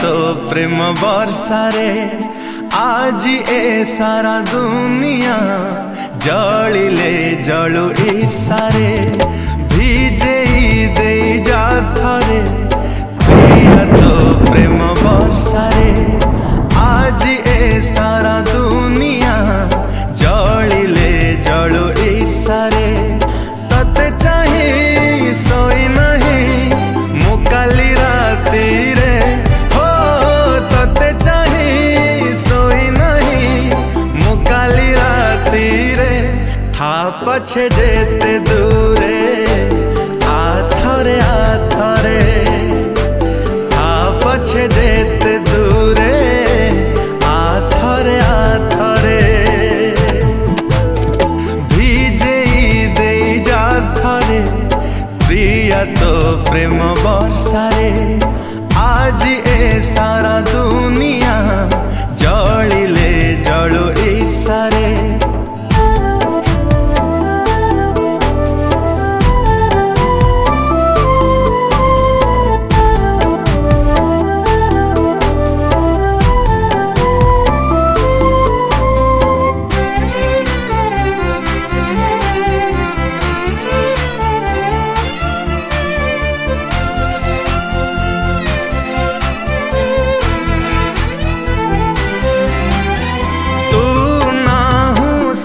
तो प्रेम वर्षारे आज ए सारा दुनिया जलिले जलु ईर्षारे भिजे दे जा थरे प्रिय तो प्रेम वर्षारे आज ए सारा दुनिया जलिले जलु ईर्षारे तते चाहे सोई नहीं मुकाली राती रे हो तते चाहे सोई नहीं मुकाली राती रे था पछे जेते दूरे आथरे आथरे था पछे जेते दूरे आथरे आथरे भिजे दे जा थरे प्रिय तो प्रेम वर्षारे आज ए सारा दुनिया जलिले जलु ईर्षारे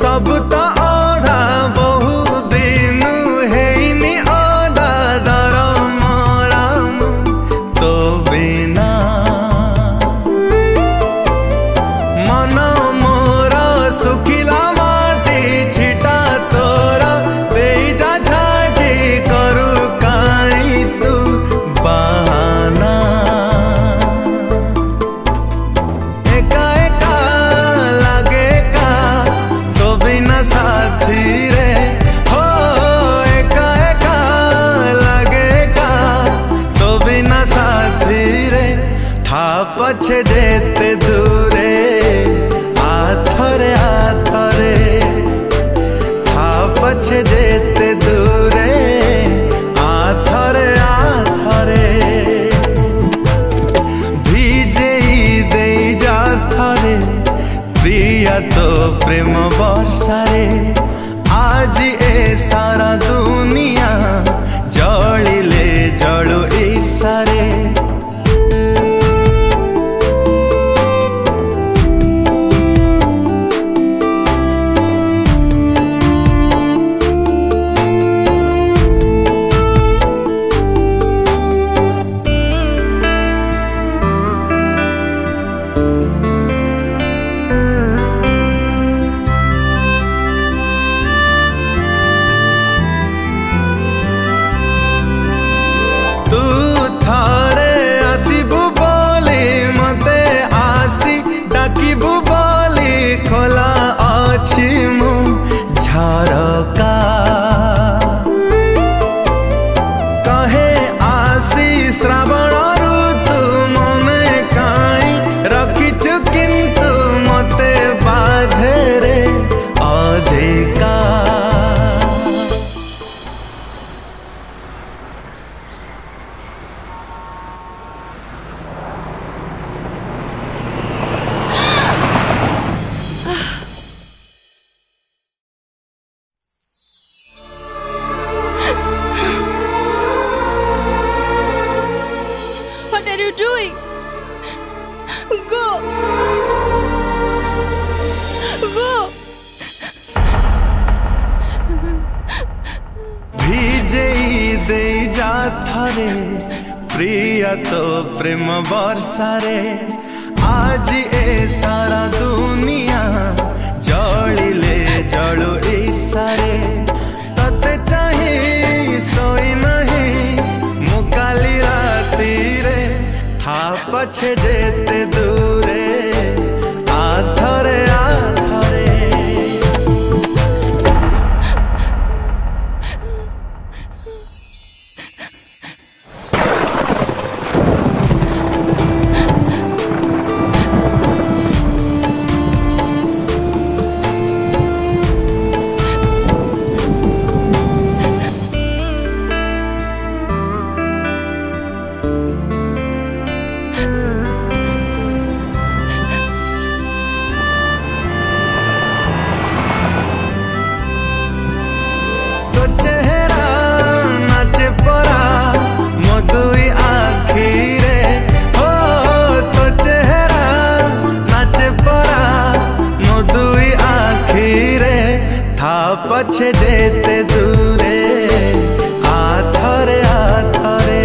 सब तो आधा बहु दिन है आधा दर मराम तो बिना मन मोरा सुखिला माटी छिटा तोरा दे जा झाटी करू काई तू बहाना एका एका लागे का तो बिना साथी रे हो एका एका लगे का तो बिना साथी रे था पछे जेते दूरे आथरे आथरे था पछे जेते दूरे आथरे आथरे भिजे दे जा थरे प्रिय तो प्रेम वर्षारे आज ए सारा दुनिया जलिले जलु ईर्षारे तू थारे आसीबु बोली मते आसी डाकिबु बोली खोला अछि मु झरका कहे आसी श्रावण ऋतु मने काई रखिछु किंतु मते बाधे रे अधिका What are you doing? Go! Go! भिजे दे जा थरे प्रिय तो प्रेम वर्षारे आज ए सारा दुनिया जलिले जलु ईर्षारे तते चाहे सोई नहीं मुकाली राती रे था पछे जेते दूरे आथरे आथरे पछे जेते दूरे आथरे आथरे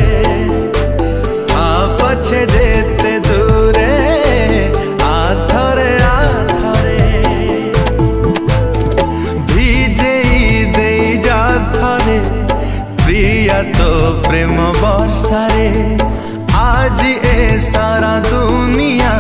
पछे जेते दूरे आथरे आथरे ভিজেই দেই যা থরে প্রিয়া তো প্রেম বর্ষারে आज ए सारा दुनिया